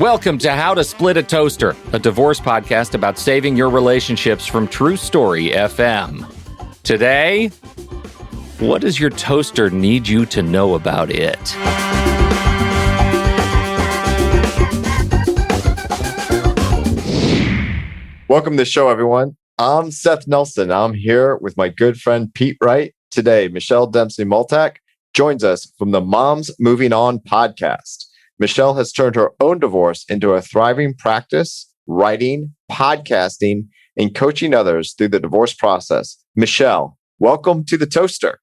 Welcome to How to Split a Toaster, a divorce podcast about saving your relationships from True Story FM. Today, what does your toaster need you to know about it? Welcome to the show, everyone. I'm Seth Nelson. I'm here with my good friend Pete Wright. Today, Michelle Dempsey-Multack joins us from the Moms Moving On podcast. Michelle has turned her own divorce into a thriving practice, writing, podcasting, and coaching others through the divorce process. Michelle, welcome to the toaster.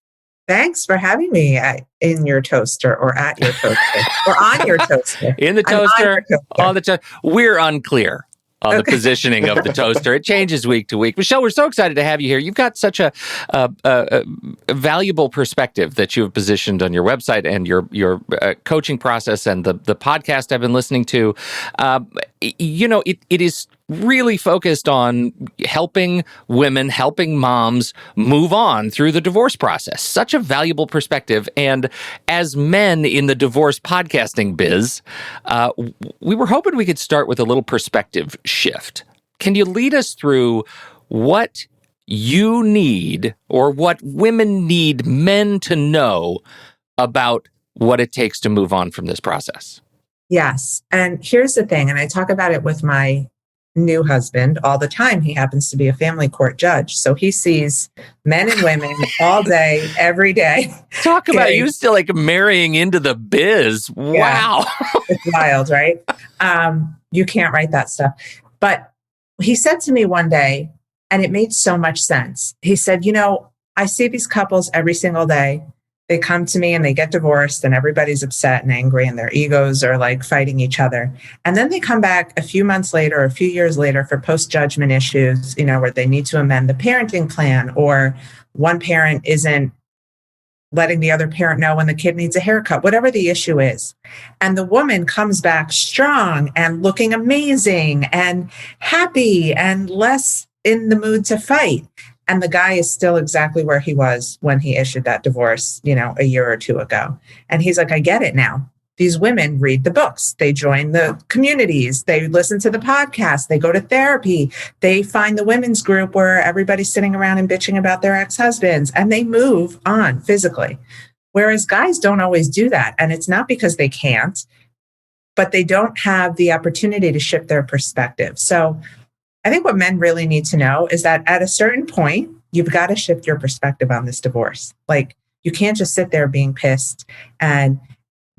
Thanks for having me in your toaster or at your toaster or on your toaster. In the toaster, on the toaster. We're unclear on the positioning of the toaster. It changes week to week. Michelle, we're so excited to have you here. You've got such a valuable perspective that you have positioned on your website and your coaching process and the podcast I've been listening to. It is really focused on helping women, helping moms move on through the divorce process. Such a valuable perspective. And as men in the divorce podcasting biz, we were hoping we could start with a little perspective shift. Can you lead us through what you need or what women need men to know about what it takes to move on from this process? Yes. And here's the thing, and I talk about it with my new husband all the time. He happens to be a family court judge. So he sees men and women all day, every day. Talk about you still like marrying into the biz. Wow. Yeah, it's wild, right? You can't write that stuff. But he said to me one day, and it made so much sense. He said, I see these couples every single day. They come to me and they get divorced and everybody's upset and angry and their egos are like fighting each other. And then they come back a few months later, a few years later for post-judgment issues, where they need to amend the parenting plan, or one parent isn't letting the other parent know when the kid needs a haircut, whatever the issue is. And the woman comes back strong and looking amazing and happy and less in the mood to fight. And the guy is still exactly where he was when he issued that divorce, a year or two ago. And he's like, I get it now. These women read the books. They join the communities. They listen to the podcast. They go to therapy. They find the women's group where everybody's sitting around and bitching about their ex-husbands, and they move on physically. Whereas guys don't always do that. And it's not because they can't, but they don't have the opportunity to shift their perspective. So I think what men really need to know is that at a certain point, you've got to shift your perspective on this divorce. Like, you can't just sit there being pissed and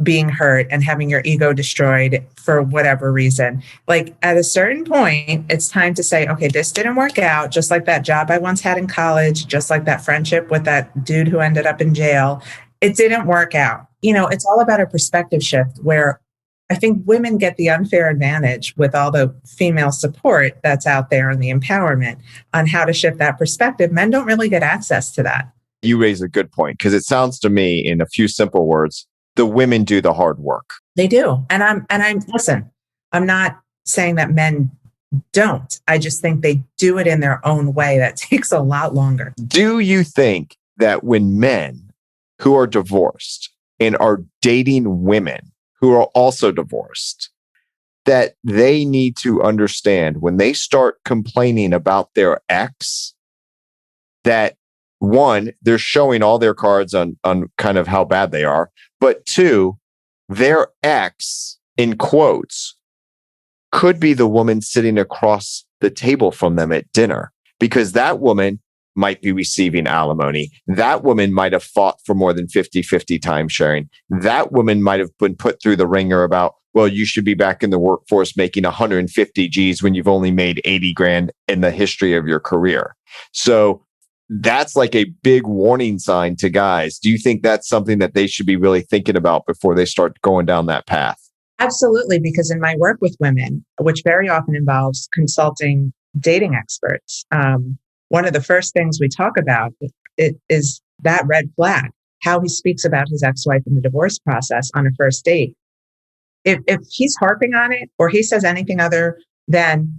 being hurt and having your ego destroyed for whatever reason. Like, at a certain point, it's time to say, okay, this didn't work out, just like that job I once had in college, just like that friendship with that dude who ended up in jail. It didn't work out. It's all about a perspective shift where I think women get the unfair advantage with all the female support that's out there and the empowerment on how to shift that perspective. Men don't really get access to that. You raise a good point, because it sounds to me, in a few simple words, the women do the hard work. They do. And I'm listen, I'm not saying that men don't. I just think they do it in their own way. That takes a lot longer. Do you think that when men who are divorced and are dating women who are also divorced, that they need to understand when they start complaining about their ex, that one, they're showing all their cards on kind of how bad they are, but two, their ex, in quotes, could be the woman sitting across the table from them at dinner, because that woman might be receiving alimony. That woman might have fought for more than 50-50 time sharing. That woman might have been put through the ringer about, well, you should be back in the workforce making 150 G's when you've only made 80 grand in the history of your career. So that's like a big warning sign to guys. Do you think that's something that they should be really thinking about before they start going down that path? Absolutely, because in my work with women, which very often involves consulting dating experts, one of the first things we talk about is that red flag, how he speaks about his ex-wife in the divorce process on a first date. If he's harping on it, or he says anything other than,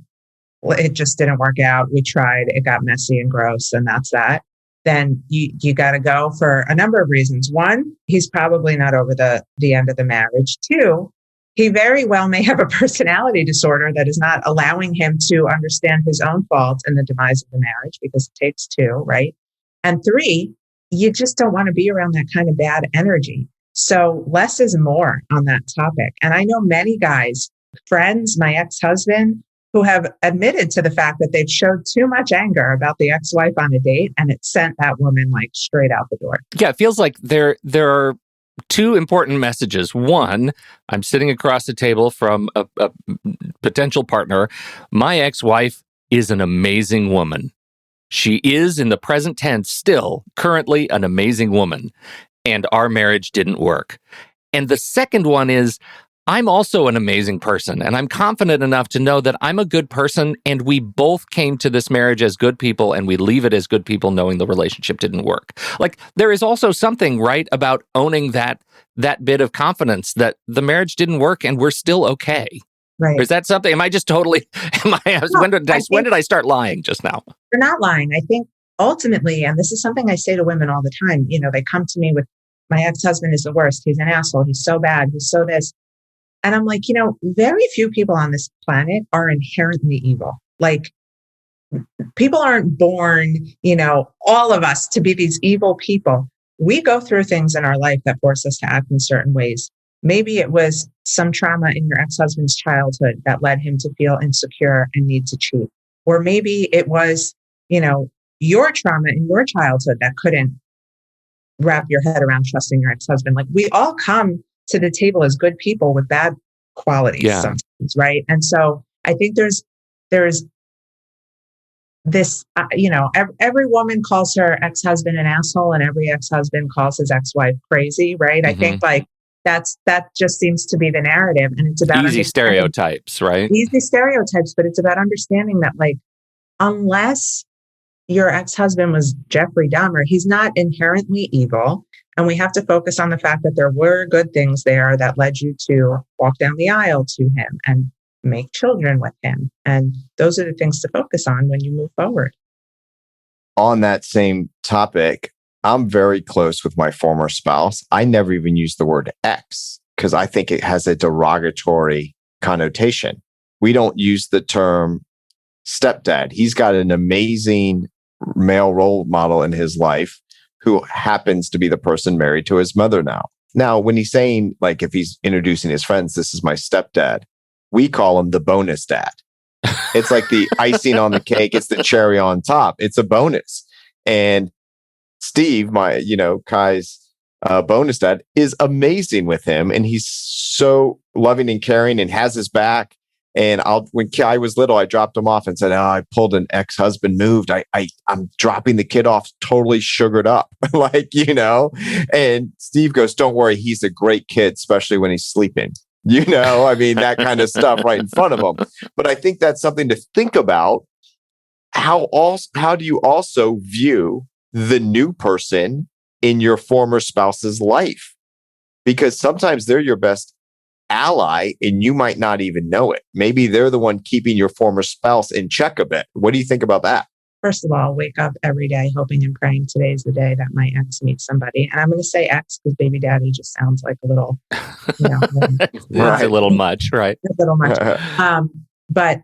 well, it just didn't work out, we tried, it got messy and gross, and that's that, then you got to go for a number of reasons. One, he's probably not over the end of the marriage. Two, he very well may have a personality disorder that is not allowing him to understand his own faults in the demise of the marriage, because it takes two, right? And three, you just don't want to be around that kind of bad energy. So less is more on that topic. And I know many guys, friends, my ex-husband, who have admitted to the fact that they've showed too much anger about the ex-wife on a date, and it sent that woman like straight out the door. Yeah, it feels like there are two important messages. One, I'm sitting across the table from a potential partner. My ex-wife is an amazing woman. She is, in the present tense, still currently an amazing woman, and our marriage didn't work. And the second one is, I'm also an amazing person, and I'm confident enough to know that I'm a good person, and we both came to this marriage as good people, and we leave it as good people, knowing the relationship didn't work. Like, there is also something right about owning that bit of confidence that the marriage didn't work, and we're still okay. Right. Or is that something? Am I just totally? When did I start lying just now? You're not lying. I think ultimately, and this is something I say to women all the time. They come to me with, my ex-husband is the worst. He's an asshole. He's so bad. He's so this. And I'm like, very few people on this planet are inherently evil. Like, people aren't born, all of us to be these evil people. We go through things in our life that force us to act in certain ways. Maybe it was some trauma in your ex-husband's childhood that led him to feel insecure and need to cheat. Or maybe it was, your trauma in your childhood that couldn't wrap your head around trusting your ex-husband. Like, we all come to the table as good people with bad qualities sometimes, right? And so I think there's this, every woman calls her ex-husband an asshole, and every ex-husband calls his ex-wife crazy, right? I think like that just seems to be the narrative, and it's about easy stereotypes, right? Easy stereotypes, but it's about understanding that, like, unless your ex-husband was Jeffrey Dahmer, he's not inherently evil. And we have to focus on the fact that there were good things there that led you to walk down the aisle to him and make children with him. And those are the things to focus on when you move forward. On that same topic, I'm very close with my former spouse. I never even use the word ex because I think it has a derogatory connotation. We don't use the term stepdad. He's got an amazing male role model in his life who happens to be the person married to his mother now. Now, when he's saying, like, if he's introducing his friends, this is my stepdad, we call him the bonus dad. It's like the icing on the cake. It's the cherry on top. It's a bonus. And Steve, Kai's bonus dad, is amazing with him. And he's so loving and caring and has his back. And when Kai was little, I dropped him off and said, I pulled an ex-husband moved. I'm dropping the kid off totally sugared up, and Steve goes, don't worry. He's a great kid, especially when he's sleeping, that kind of stuff right in front of him. But I think that's something to think about. How do you also view the new person in your former spouse's life? Because sometimes they're your best ally and you might not even know it. Maybe they're the one keeping your former spouse in check a bit. What do you think about that? First of all, wake up every day hoping and praying today's the day that my ex meets somebody. And I'm going to say ex because baby daddy just sounds like a little, Right. A little much, right? A little much. But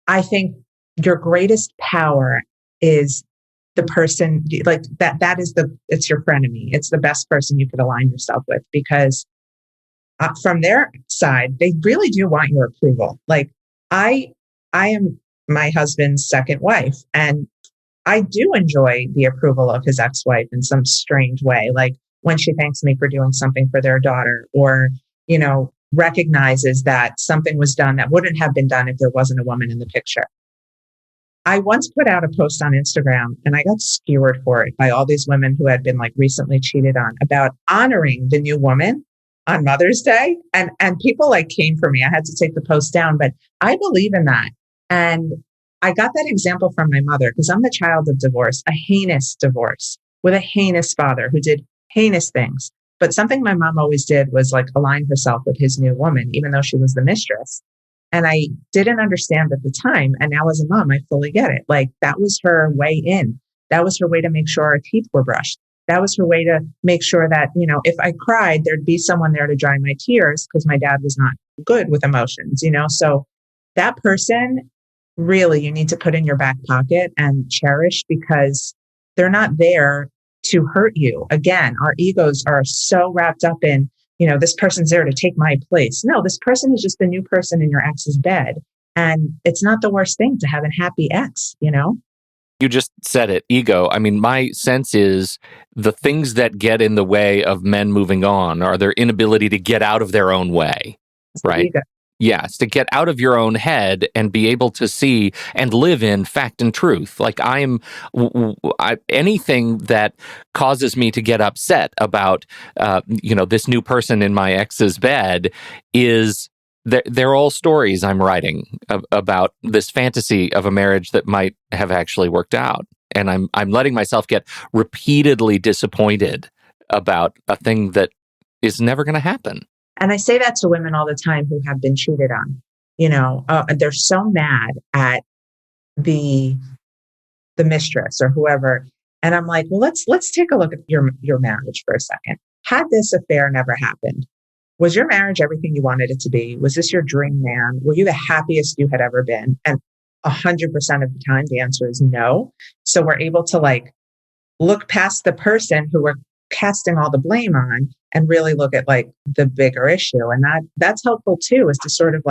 I think your greatest power is the person, like it's your frenemy. It's the best person you could align yourself with, because from their side, they really do want your approval. Like, I am my husband's second wife, and I do enjoy the approval of his ex-wife in some strange way. Like when she thanks me for doing something for their daughter, or, recognizes that something was done that wouldn't have been done if there wasn't a woman in the picture. I once put out a post on Instagram, and I got skewered for it by all these women who had been like recently cheated on, about honoring the new woman on Mother's Day. And people like came for me. I had to take the post down, but I believe in that. And I got that example from my mother because I'm the child of divorce, a heinous divorce with a heinous father who did heinous things. But something my mom always did was like align herself with his new woman, even though she was the mistress. And I didn't understand at the time. And now as a mom, I fully get it. Like, that was her way in. That was her way to make sure our teeth were brushed. That was her way to make sure that, if I cried, there'd be someone there to dry my tears because my dad was not good with emotions, So that person really you need to put in your back pocket and cherish because they're not there to hurt you. Again, our egos are so wrapped up in, this person's there to take my place. No, this person is just the new person in your ex's bed. And it's not the worst thing to have a happy ex, You just said it, ego. I mean, my sense is the things that get in the way of men moving on are their inability to get out of their own way, right? Ego. Yes, to get out of your own head and be able to see and live in fact and truth. Like anything that causes me to get upset about, this new person in my ex's bed is they're all stories I'm writing about this fantasy of a marriage that might have actually worked out. And I'm letting myself get repeatedly disappointed about a thing that is never going to happen. And I say that to women all the time who have been cheated on. They're so mad at the mistress or whoever. And I'm like, well, let's take a look at your marriage for a second. Had this affair never happened, was your marriage everything you wanted it to be? Was this your dream man? Were you the happiest you had ever been? And 100% of the time, the answer is no. So we're able to look past the person who we're casting all the blame on and really look at the bigger issue. And that's helpful too, is to sort of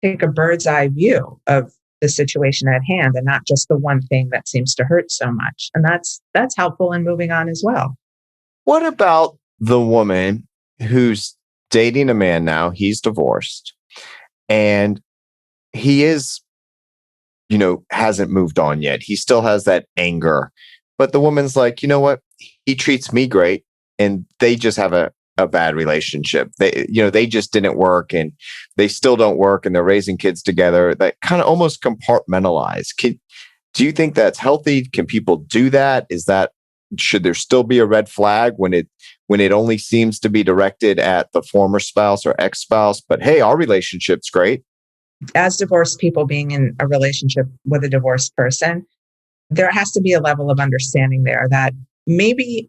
take a bird's eye view of the situation at hand and not just the one thing that seems to hurt so much. And that's helpful in moving on as well. What about the woman who's dating a man now? He's divorced and he is, hasn't moved on yet. He still has that anger, but the woman's like, you know what? He treats me great. And they just have a bad relationship. They just didn't work and they still don't work and they're raising kids together. That kind of almost compartmentalized. Do you think that's healthy? Can people do that? Should there still be a red flag when it only seems to be directed at the former spouse or ex-spouse? But hey, our relationship's great. As divorced people being in a relationship with a divorced person, there has to be a level of understanding there that maybe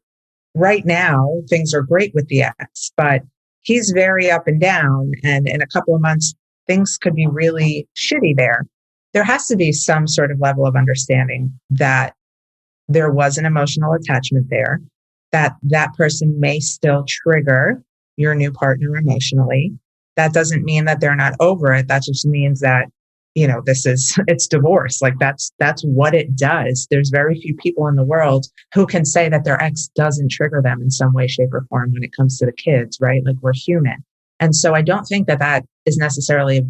right now things are great with the ex, but he's very up and down. And in a couple of months, things could be really shitty there. There has to be some sort of level of understanding that there was an emotional attachment there, that person may still trigger your new partner emotionally. That doesn't mean that they're not over it. That just means that, it's divorce. That's what it does. There's very few people in the world who can say that their ex doesn't trigger them in some way, shape, or form when it comes to the kids, right? We're human. And so I don't think that is necessarily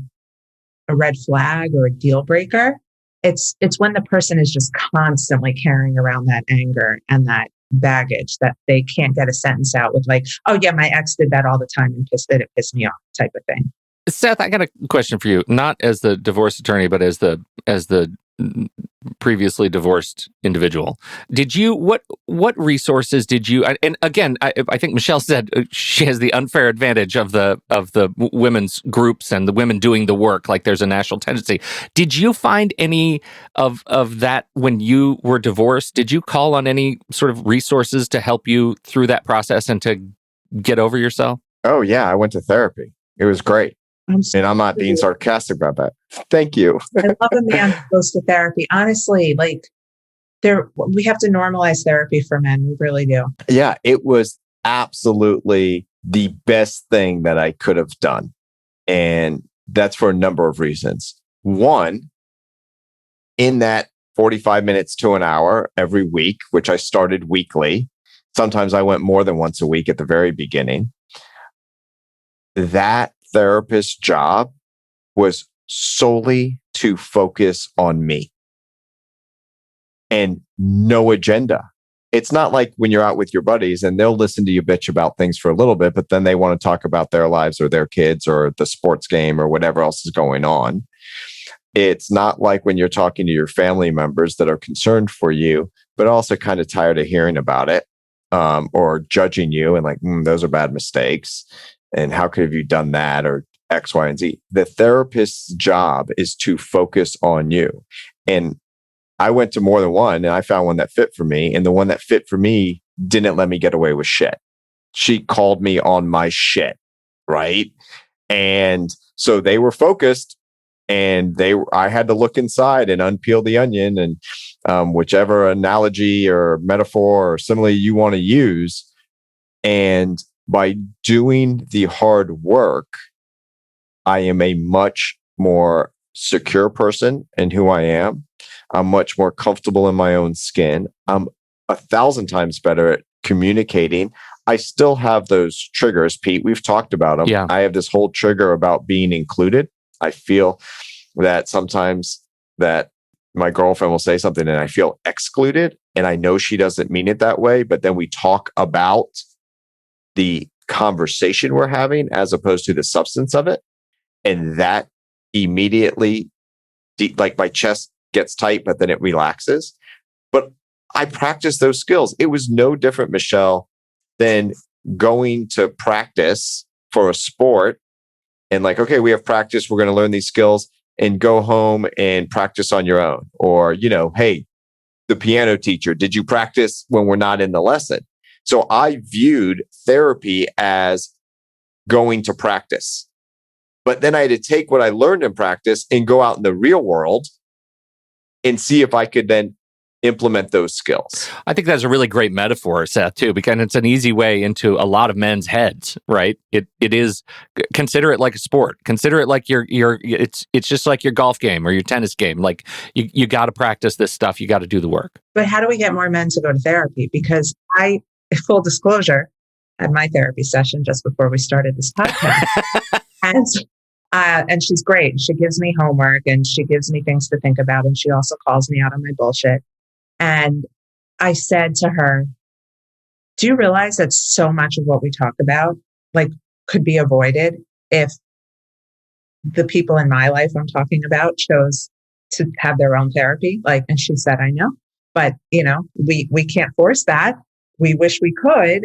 a red flag or a deal breaker. It's when the person is just constantly carrying around that anger and that baggage that they can't get a sentence out with oh yeah, my ex did that all the time and it pissed me off type of thing. Seth, I got a question for you, not as the divorce attorney, but as the previously divorced individual. What resources did you? And again, I think Michelle said she has the unfair advantage of the women's groups and the women doing the work. There's a national tendency. Did you find any of that when you were divorced? Did you call on any sort of resources to help you through that process and to get over yourself? Oh yeah, I went to therapy. It was great. And I'm not being sarcastic about that. Thank you. I love a man who goes to therapy. Honestly, we have to normalize therapy for men. We really do. Yeah, it was absolutely the best thing that I could have done. And that's for a number of reasons. One, in that 45 minutes to an hour every week, which I started weekly, sometimes I went more than once a week at the very beginning. That therapist's job was solely to focus on me and no agenda. It's not like when you're out with your buddies and they'll listen to you bitch about things for a little bit, but then they want to talk about their lives or their kids or the sports game or whatever else is going on. It's not like when you're talking to your family members that are concerned for you, but also kind of tired of hearing about it or judging you and those are bad mistakes. And how could have you done that or X, Y, and Z? The therapist's job is to focus on you. And I went to more than one and I found one that fit for me. And the one that fit for me didn't let me get away with shit. She called me on my shit, right? And so they were focused, and I had to look inside and unpeel the onion, and whichever analogy or metaphor or simile you want to use. And by doing the hard work, I am a much more secure person in who I am. I'm much more comfortable in my own skin. I'm 1,000 times better at communicating. I still have those triggers, Pete. We've talked about them. Yeah. I have this whole trigger about being included. I feel that sometimes that my girlfriend will say something and I feel excluded, and I know she doesn't mean it that way, but then we talk about the conversation we're having as opposed to the substance of it. And that immediately, like my chest gets tight, but then it relaxes. But I practiced those skills. It was no different, Michelle, than going to practice for a sport and like, okay, we have practice. We're going to learn these skills and go home and practice on your own. Or, hey, the piano teacher, did you practice when we're not in the lesson? So I viewed therapy as going to practice. But then I had to take what I learned in practice and go out in the real world and see if I could then implement those skills. I think that's a really great metaphor, Seth, too, because it's an easy way into a lot of men's heads, right? It is, consider it like a sport. Consider it like it's just like your golf game or your tennis game. Like you got to practice this stuff. You got to do the work. But how do we get more men to go to therapy? Because full disclosure, had my therapy session just before we started this podcast. And she's great. She gives me homework and she gives me things to think about. And she also calls me out on my bullshit. And I said to her, do you realize that so much of what we talk about could be avoided if the people in my life I'm talking about chose to have their own therapy? And she said, I know, but we can't force that. We wish we could,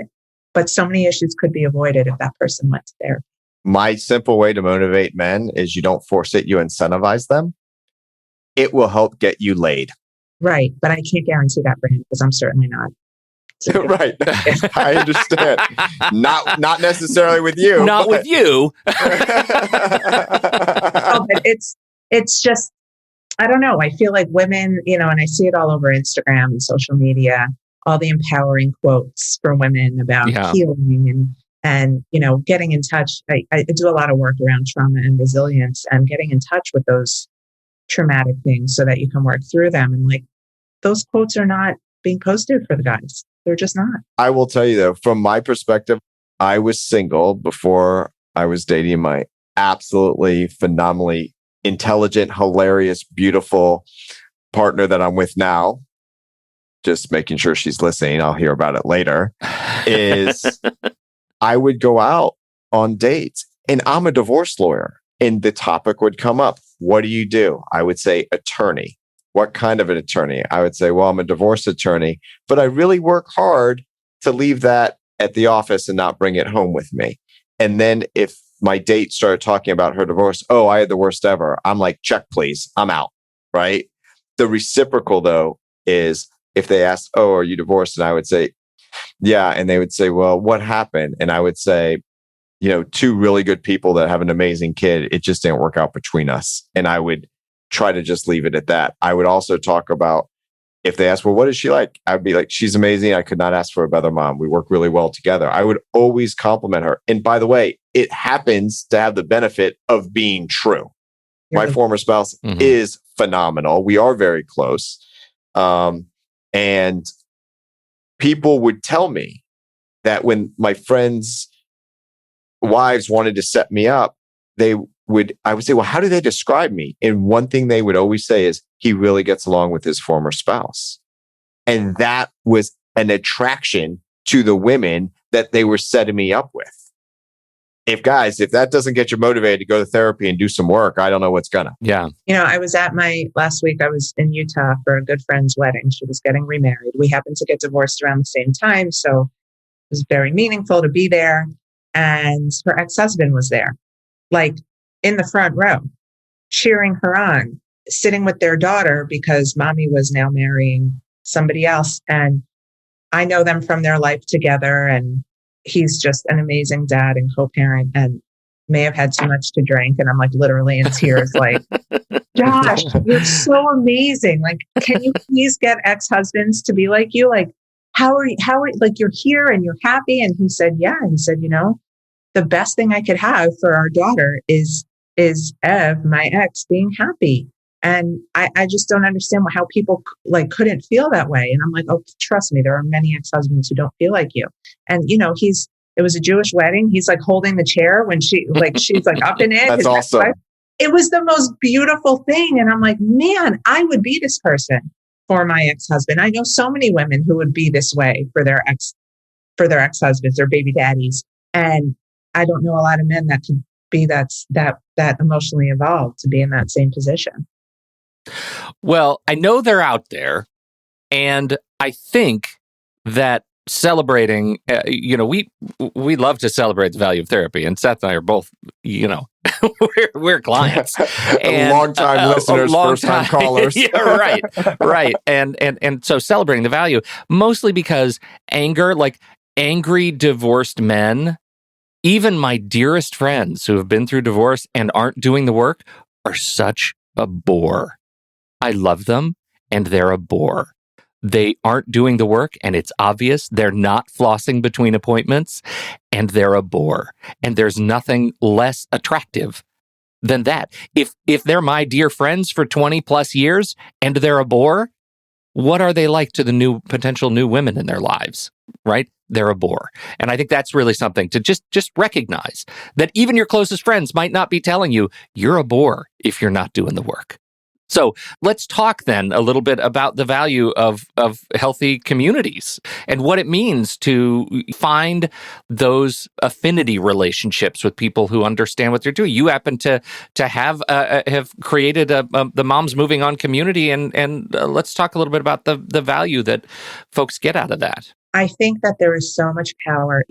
but so many issues could be avoided if that person went to therapy. My simple way to motivate men is you don't force it, you incentivize them. It will help get you laid. Right. But I can't guarantee that for him because I'm certainly not. So, right. I understand. Not necessarily with you. Not with you. But it's just, I don't know. I feel like women, and I see it all over Instagram and social media, all the empowering quotes for women about healing and getting in touch. I do a lot of work around trauma and resilience and getting in touch with those traumatic things so that you can work through them. And those quotes are not being posted for the guys. They're just not. I will tell you though, from my perspective, I was single before I was dating my absolutely phenomenally intelligent, hilarious, beautiful partner that I'm with now. Just making sure she's listening. I'll hear about it later. Is I would go out on dates and I'm a divorce lawyer and the topic would come up. What do? I would say attorney. What kind of an attorney? I would say, well, I'm a divorce attorney, but I really work hard to leave that at the office and not bring it home with me. And then if my date started talking about her divorce, oh, I had the worst ever. I'm like, check, please. I'm out. Right. The reciprocal though is if they ask, oh, are you divorced? And I would say, yeah. And they would say, well, what happened? And I would say, two really good people that have an amazing kid. It just didn't work out between us. And I would try to just leave it at that. I would also talk about if they ask, well, what is she like? I'd be like, she's amazing. I could not ask for a better mom. We work really well together. I would always compliment her. And by the way, it happens to have the benefit of being true. My former spouse is phenomenal. We are very close. And people would tell me that when my friends' wives wanted to set me up, I would say, well, how do they describe me? And one thing they would always say is, he really gets along with his former spouse. And that was an attraction to the women that they were setting me up with. If that doesn't get you motivated to go to therapy and do some work, I don't know what's gonna. Yeah. I was last week, I was in Utah for a good friend's wedding. She was getting remarried. We happened to get divorced around the same time. So it was very meaningful to be there. And her ex-husband was there, in the front row, cheering her on, sitting with their daughter because mommy was now marrying somebody else. And I know them from their life together, and he's just an amazing dad and co-parent, and may have had too much to drink. And I'm like literally in tears, like, Josh, you're so amazing. Like, can you please get ex-husbands to be like you? Like, like, you're here and you're happy. And he said, yeah. He said, the best thing I could have for our daughter is Ev, my ex, being happy. And I just don't understand how people like couldn't feel that way. And I'm like, oh, trust me, there are many ex-husbands who don't feel like you. And it was a Jewish wedding. He's like holding the chair when she's like up in it. That's awesome. It was the most beautiful thing. And I'm like, man, I would be this person for my ex-husband. I know so many women who would be this way for their ex-husbands, their baby daddies. And I don't know a lot of men that could be that emotionally evolved to be in that same position. Well, I know they're out there, and I think that celebrating, we love to celebrate the value of therapy, and Seth and I are both, we're clients, and long-time listeners, first-time callers. Yeah, right, and so celebrating the value, mostly because anger, like angry divorced men, even my dearest friends who have been through divorce and aren't doing the work, are such a bore. I love them, and they're a bore. They aren't doing the work, and it's obvious. They're not flossing between appointments, and they're a bore. And there's nothing less attractive than that. If they're my dear friends for 20 plus years and they're a bore, what are they like to the potential new women in their lives, right? They're a bore. And I think that's really something to just recognize, that even your closest friends might not be telling you you're a bore if you're not doing the work. So let's talk then a little bit about the value of healthy communities and what it means to find those affinity relationships with people who understand what they're doing. You happen to have created the Moms Moving On community, and let's talk a little bit about the value that folks get out of that. I think that there is so much power.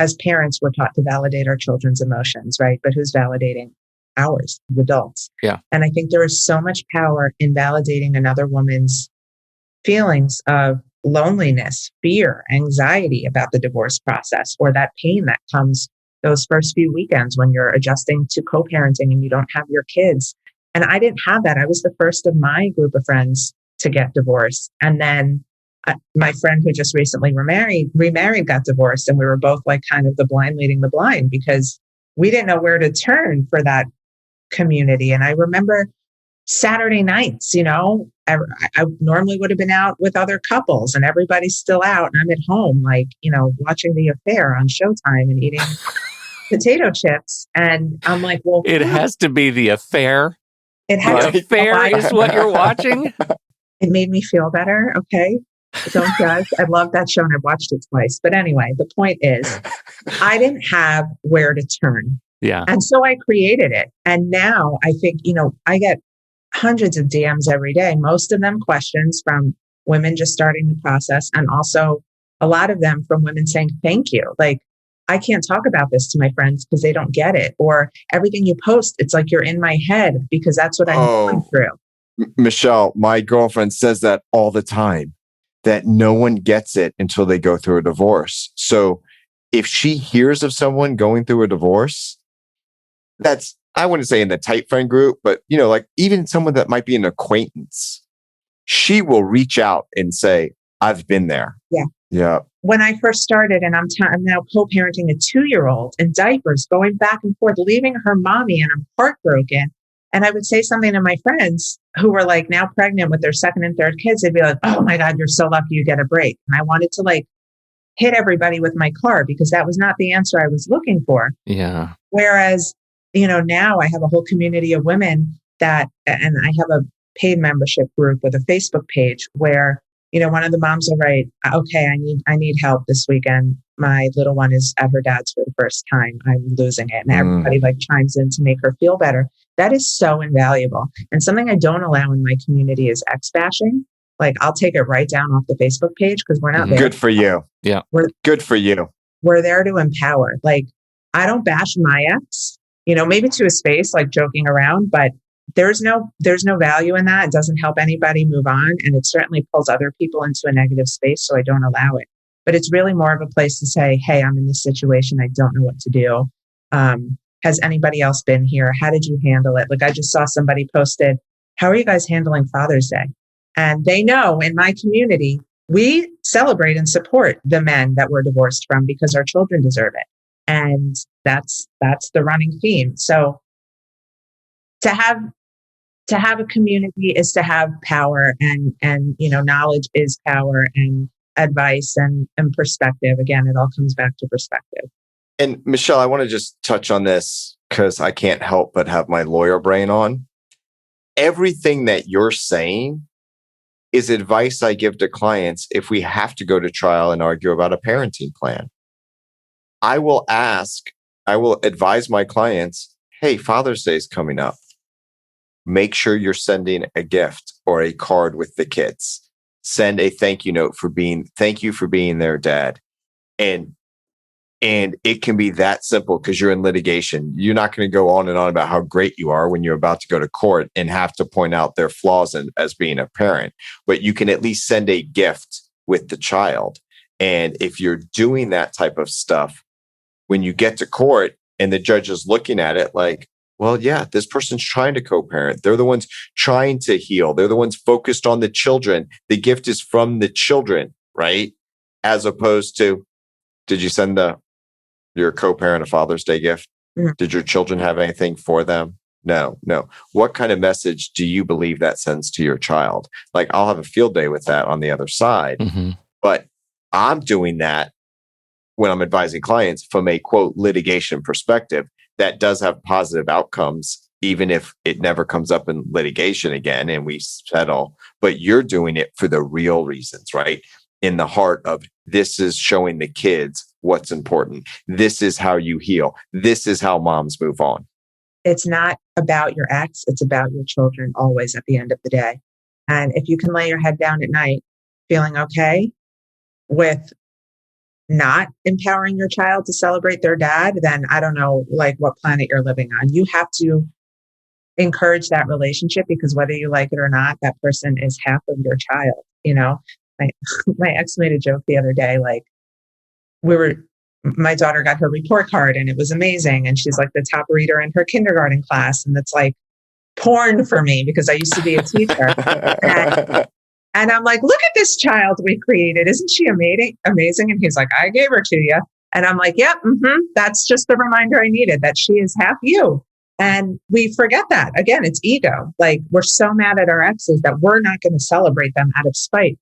As parents, we're taught to validate our children's emotions, right? But who's validating ours, the adults? Yeah. And I think there is so much power in validating another woman's feelings of loneliness, fear, anxiety about the divorce process, or that pain that comes those first few weekends when you're adjusting to co-parenting and you don't have your kids. And I didn't have that. I was the first of my group of friends to get divorced. And then my friend who just recently remarried got divorced. And we were both like kind of the blind leading the blind, because we didn't know where to turn for that community. And I remember Saturday nights, I normally would have been out with other couples, and everybody's still out, and I'm at home, like, watching The Affair on Showtime and eating potato chips. And I'm like, well, it has to be The Affair. It has The Affair is what you're watching. It made me feel better. Okay. Don't judge. I love that show and I've watched it twice. But anyway, the point is, I didn't have where to turn. Yeah. And so I created it. And now I think, I get hundreds of DMs every day, most of them questions from women just starting the process. And also a lot of them from women saying, thank you. Like, I can't talk about this to my friends because they don't get it. Or everything you post, it's like you're in my head because that's what I'm going through. Michelle, my girlfriend says that all the time, that no one gets it until they go through a divorce. So if she hears of someone going through a divorce, that's, I wouldn't say in the tight friend group, but like even someone that might be an acquaintance, she will reach out and say, I've been there. Yeah. Yeah. When I first started, and I'm now co-parenting a 2-year-old in diapers, going back and forth, leaving her mommy, and I'm heartbroken. And I would say something to my friends who were like now pregnant with their second and third kids. They'd be like, oh my God, you're so lucky you get a break. And I wanted to like hit everybody with my car because that was not the answer I was looking for. Yeah. Whereas, now I have a whole community of women and I have a paid membership group with a Facebook page where, one of the moms will write, okay, I need help this weekend. My little one is at her dad's for the first time. I'm losing it. And everybody like chimes in to make her feel better. That is so invaluable. And something I don't allow in my community is ex bashing. Like, I'll take it right down off the Facebook page because we're not there. Good for you. Yeah. Good for you. We're there to empower. Like, I don't bash my ex, maybe to his face, like joking around, but there's no value in that. It doesn't help anybody move on. And it certainly pulls other people into a negative space. So I don't allow it. But it's really more of a place to say, hey, I'm in this situation. I don't know what to do. Has anybody else been here? How did you handle it? Like I just saw somebody posted, how are you guys handling Father's Day? And they know in my community, we celebrate and support the men that we're divorced from because our children deserve it. And that's the running theme. So to have a community is to have power, and knowledge is power, and advice and perspective. Again, it all comes back to perspective. And Michelle, I want to just touch on this because I can't help but have my lawyer brain on. Everything that you're saying is advice I give to clients if we have to go to trial and argue about a parenting plan. I will advise my clients, hey, Father's Day is coming up. Make sure you're sending a gift or a card with the kids. Send a thank you note thank you for being their dad. And it can be that simple because you're in litigation. You're not going to go on and on about how great you are when you're about to go to court and have to point out their flaws as being a parent. But you can at least send a gift with the child. And if you're doing that type of stuff, when you get to court and the judge is looking at it like, well, yeah, this person's trying to co-parent. They're the ones trying to heal. They're the ones focused on the children. The gift is from the children, right? As opposed to, did you send your co-parent a Father's Day gift? Mm-hmm. Did your children have anything for them? No. What kind of message do you believe that sends to your child? Like, I'll have a field day with that on the other side. Mm-hmm. But I'm doing that when I'm advising clients from a quote litigation perspective that does have positive outcomes, even if it never comes up in litigation again and we settle. But you're doing it for the real reasons, right? In the heart of this is showing the kids what's important. This is how you heal. This is how moms move on. It's not about your ex. It's about your children always at the end of the day. And if you can lay your head down at night feeling okay with not empowering your child to celebrate their dad, then I don't know like what planet you're living on. You have to encourage that relationship because whether you like it or not, that person is half of your child. My ex made a joke the other day, like my daughter got her report card and it was amazing. And she's like the top reader in her kindergarten class. And it's like porn for me because I used to be a teacher. And I'm like, look at this child we created. Isn't she amazing? And he's like, I gave her to you. And I'm like, yep, that's just the reminder I needed that she is half you. And we forget that. Again, it's ego. Like we're so mad at our exes that we're not going to celebrate them out of spite.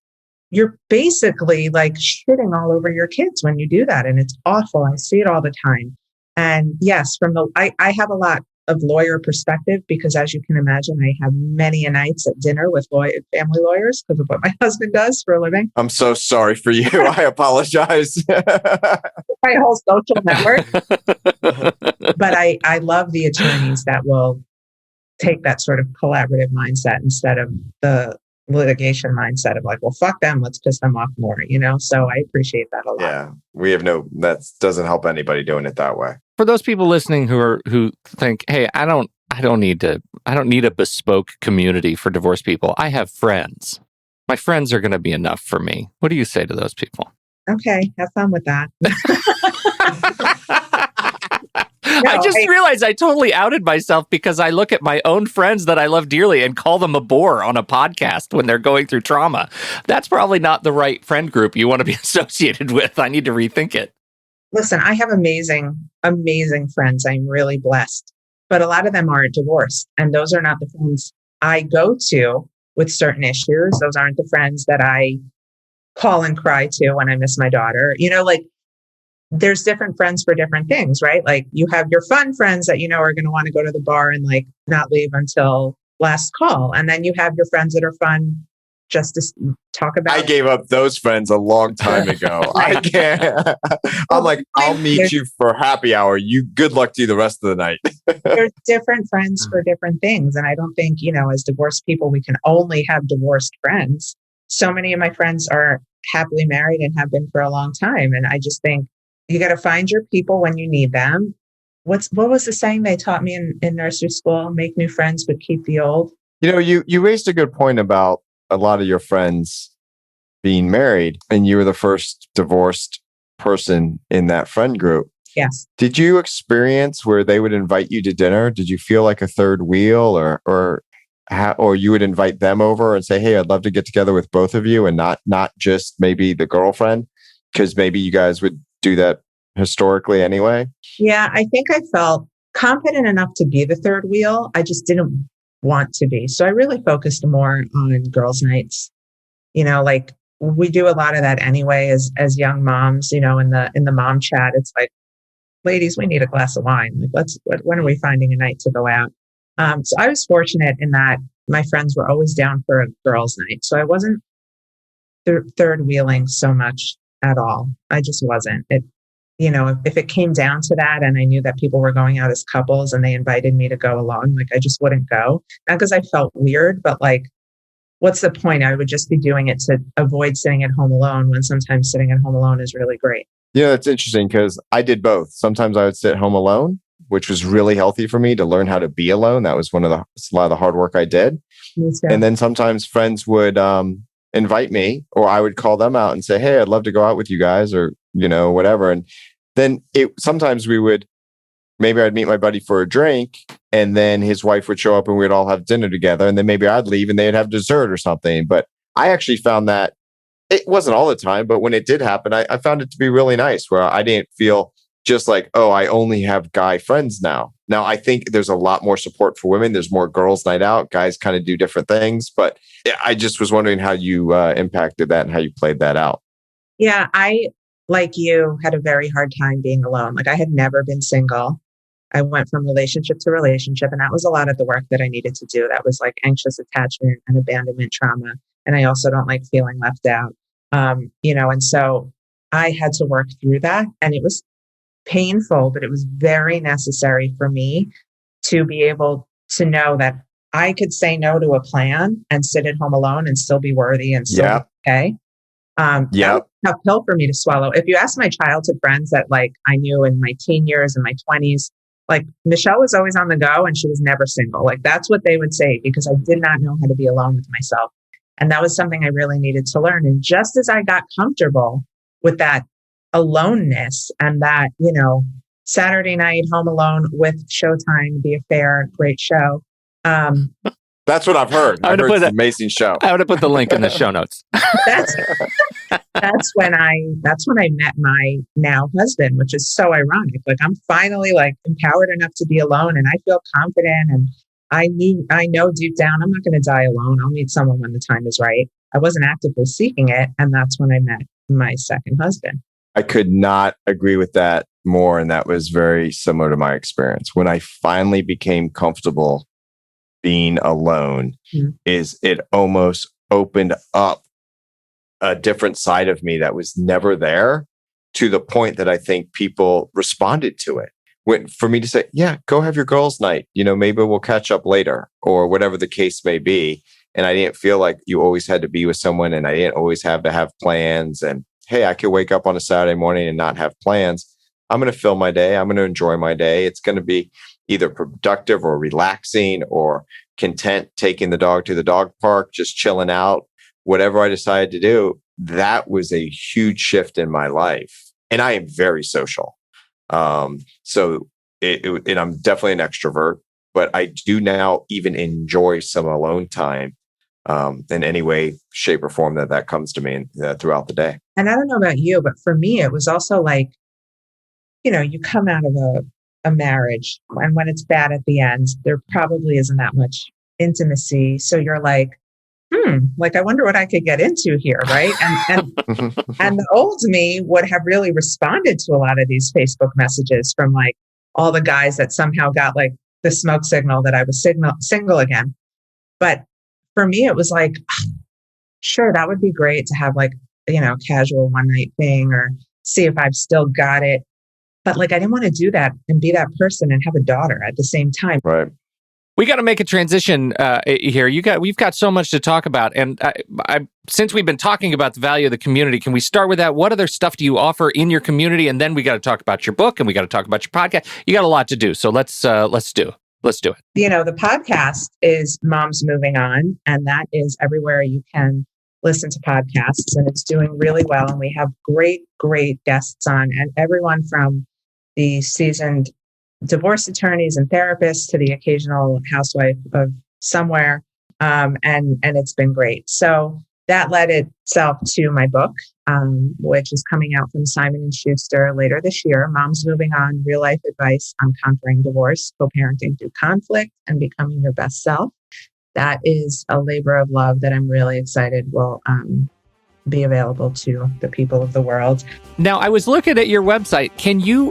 You're basically like shitting all over your kids when you do that. And it's awful. I see it all the time. And yes, I have a lot of lawyer perspective because as you can imagine, I have many nights at dinner with family lawyers because of what my husband does for a living. I'm so sorry for you. I apologize. My whole social network. But I love the attorneys that will take that sort of collaborative mindset instead of the litigation mindset of like, well, fuck them, let's piss them off more, So I appreciate that a lot. Yeah, that doesn't help anybody doing it that way. For those people listening who think, hey, I don't need a bespoke community for divorced people. I have friends. My friends are going to be enough for me. What do you say to those people? Okay, have fun with that. I just realized I totally outed myself because I look at my own friends that I love dearly and call them a bore on a podcast when they're going through trauma. That's probably not the right friend group you want to be associated with. I need to rethink it. Listen, I have amazing, amazing friends. I'm really blessed, but a lot of them aren't divorced. And those are not the friends I go to with certain issues. Those aren't the friends that I call and cry to when I miss my daughter. There's different friends for different things, right? Like you have your fun friends that, are going to want to go to the bar and like not leave until last call. And then you have your friends that are fun just to talk about. I gave up those friends a long time ago. I can't. I'm like, I'll meet you for happy hour. Good luck to you the rest of the night. There's different friends for different things. And I don't think, as divorced people, we can only have divorced friends. So many of my friends are happily married and have been for a long time. And I just think you got to find your people when you need them. what was the saying they taught me in nursery school? Make new friends, but keep the old. You raised a good point about a lot of your friends being married, and you were the first divorced person in that friend group. Yes. Did you experience where they would invite you to dinner? Did you feel like a third wheel, or you would invite them over and say, "Hey, I'd love to get together with both of you," and not just maybe the girlfriend, because maybe you guys would do that historically anyway? Yeah, I think I felt confident enough to be the third wheel. I just didn't want to be. So I really focused more on girls' nights. Like we do a lot of that anyway as young moms, in the mom chat. It's like, ladies, we need a glass of wine. Like, when are we finding a night to go out? So I was fortunate in that my friends were always down for a girls' night. So I wasn't third wheeling so much at all. I just wasn't. If it came down to that and I knew that people were going out as couples and they invited me to go along, like I just wouldn't go. Not because I felt weird, but like, what's the point? I would just be doing it to avoid sitting at home alone, when sometimes sitting at home alone is really great. Yeah, it's interesting because I did both. Sometimes I would sit home alone, which was really healthy for me to learn how to be alone. That was a lot of the hard work I did. And then sometimes friends would invite me, or I would call them out and say, "Hey, I'd love to go out with you guys," or whatever. And then sometimes maybe I'd meet my buddy for a drink, and then his wife would show up and we'd all have dinner together. And then maybe I'd leave and they'd have dessert or something. But I actually found that it wasn't all the time, but when it did happen, I found it to be really nice, where I didn't feel just like, oh, I only have guy friends now. Now, I think there's a lot more support for women. There's more girls' night out. Guys kind of do different things. But I just was wondering how you impacted that and how you played that out. Yeah, I, like you, had a very hard time being alone. Like I had never been single. I went from relationship to relationship, and that was a lot of the work that I needed to do. That was like anxious attachment and abandonment trauma. And I also don't like feeling left out. And so I had to work through that, and it was painful, but it was very necessary for me to be able to know that I could say no to a plan and sit at home alone and still be worthy and still be okay. That was a tough pill for me to swallow. If you ask my childhood friends that like I knew in my teen years and my 20s, like Michelle was always on the go and she was never single. Like that's what they would say, because I did not know how to be alone with myself. And that was something I really needed to learn. And just as I got comfortable with that aloneness and that, Saturday night home alone with Showtime, The Affair, great show. That's what I've heard. I've heard it's an amazing show. I would have put the link in the show notes. That's when I met my now husband, which is so ironic. Like I'm finally like empowered enough to be alone, and I feel confident, and I know deep down I'm not going to die alone. I'll meet someone when the time is right. I wasn't actively seeking it, and that's when I met my second husband. I could not agree with that more, and that was very similar to my experience. When I finally became comfortable being alone, is it almost opened up a different side of me that was never there, to the point that I think people responded to it. For me to say, yeah, go have your girls' night, maybe we'll catch up later, or whatever the case may be. And I didn't feel like you always had to be with someone, and I didn't always have to have plans. And hey, I could wake up on a Saturday morning and not have plans. I'm going to fill my day. I'm going to enjoy my day. It's going to be either productive or relaxing or content, taking the dog to the dog park, just chilling out, whatever I decided to do. That was a huge shift in my life. And I am very social. So I'm definitely an extrovert, but I do now even enjoy some alone time in any way, shape, or form that comes to me throughout the day. And I don't know about you, but for me, it was also like, you come out of a marriage, and when it's bad at the end, there probably isn't that much intimacy. So you're like, like, I wonder what I could get into here, right? And and the old me would have really responded to a lot of these Facebook messages from like all the guys that somehow got like the smoke signal that I was single again. But for me, it was like, sure, that would be great to have like, casual one night thing, or see if I've still got it. But like, I didn't want to do that and be that person and have a daughter at the same time. Right. We got to make a transition here. We've got so much to talk about, and since we've been talking about the value of the community, can we start with that? What other stuff do you offer in your community? And then we got to talk about your book, and we got to talk about your podcast. You got a lot to do, so let's do it. The podcast is Moms Moving On, and that is everywhere you can listen to podcasts, and it's doing really well. And we have great guests on, and everyone from the seasoned divorce attorneys and therapists to the occasional housewife of somewhere. And it's been great. So that led itself to my book, which is coming out from Simon & Schuster later this year, Moms Moving On, Real Life Advice on Conquering Divorce, Co-Parenting Through Conflict, and Becoming Your Best Self. That is a labor of love that I'm really excited will be available to the people of the world. Now, I was looking at your website.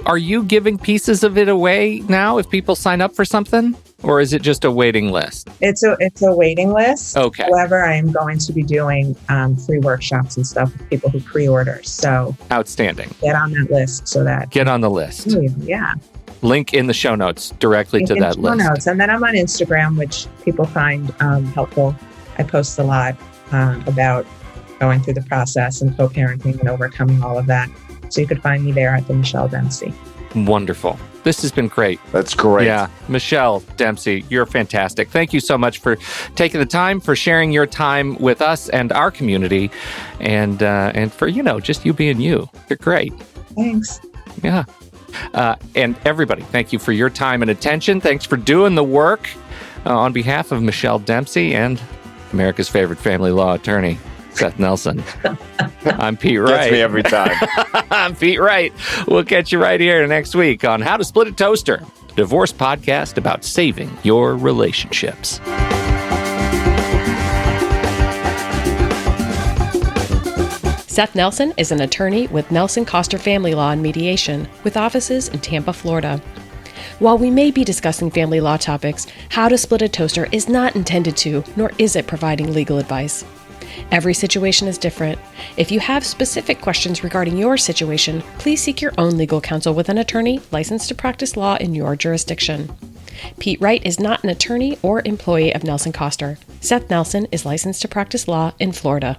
Are you giving pieces of it away now if people sign up for something? Or is it just a waiting list? It's a waiting list. Okay. However, I am going to be doing free workshops and stuff with people who pre-order. So outstanding. Get on that list so that... Get on the list. Yeah. Link in the show notes directly to that list. Notes. And then I'm on Instagram, which people find helpful. I post a lot about going through the process and co-parenting and overcoming all of that. So you could find me there at the Michelle Dempsey. Wonderful. This has been great. That's great. Yeah. Michelle Dempsey, you're fantastic. Thank you so much for taking the time, for sharing your time with us and our community, and for, just you being you. You're great. Thanks. Yeah. And everybody, thank you for your time and attention. Thanks for doing the work on behalf of Michelle Dempsey and America's favorite family law attorney, Seth Nelson. I'm Pete Wright. Gets me every time. I'm Pete Wright. We'll catch you right here next week on How to Split a Toaster, the divorce podcast about saving your relationships. Seth Nelson is an attorney with Nelson Coster Family Law and Mediation, with offices in Tampa, Florida. While we may be discussing family law topics, How to Split a Toaster is not intended to, nor is it providing legal advice. Every situation is different. If you have specific questions regarding your situation, please seek your own legal counsel with an attorney licensed to practice law in your jurisdiction. Pete Wright is not an attorney or employee of Nelson Coster. Seth Nelson is licensed to practice law in Florida.